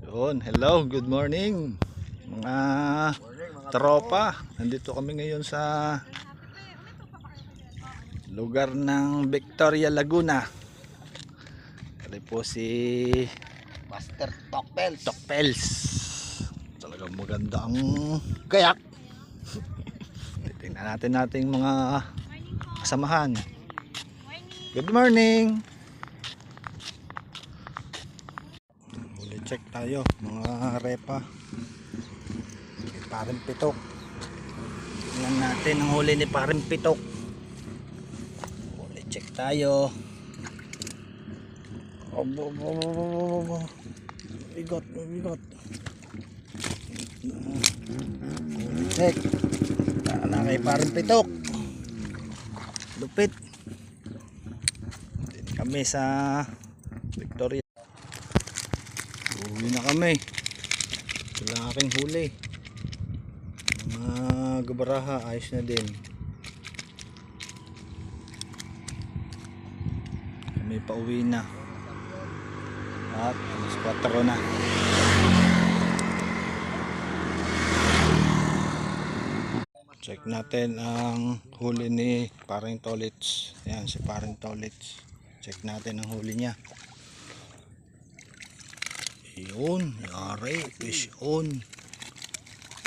Yun, hello, good morning mga tropa. Nandito kami ngayon sa lugar ng Victoria, Laguna. Kali po si Master Tokpels. Tokpels. Talagang maganda ang kayak. Tingnan natin mga kasamahan. Good morning. Huli check tayo mga repa. Paring Pitok. Tingnan natin ang huli ni Paring Pitok. Huli check tayo. Bigot. Huli check. Tara kay Paring Pitok. Lupit. Dito kami sa Victoria. Huli na kami. Wala aking huli. Mga gabaraha ayos na din. Kami pauwi na. At alas 4 na. Check natin ang huli ni Paring Tolits. Ayan si Paring Tolits. Check natin ang huli niya. Yun, yari, fish on.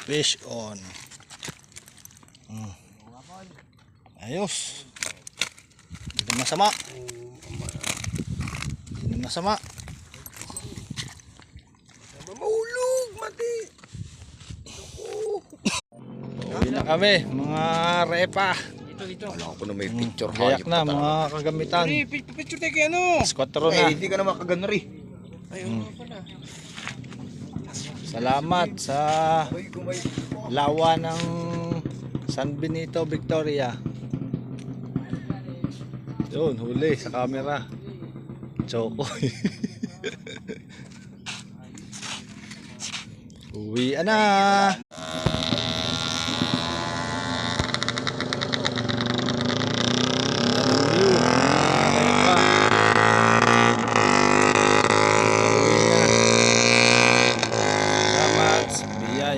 Fish on. Ayos. Hindi na masama. Hindi na masama. Mahulog, mati. Uwi na kami, mga repa. Dito. Alam ko na may picture. Gayak na, mga kagamitan. Picture tayo kay ano? Alas 4 na. Hindi ka na makagano rin. Ayun pala. Salamat sa lawa ng San Benito, Victoria. Yun, huli sa camera. Choco. Uwi na.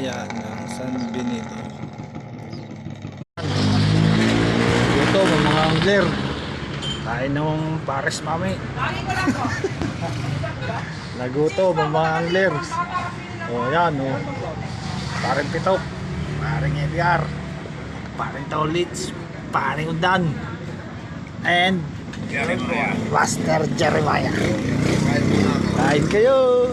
Ng San Benito. Ito mga angler. Kain ng pares mami. Naguto mga angler. O yan o. Paring Pitok. Paring Edgar. Paring Tolits. Paring Udan. And Master Jeremiah. Kain kayo.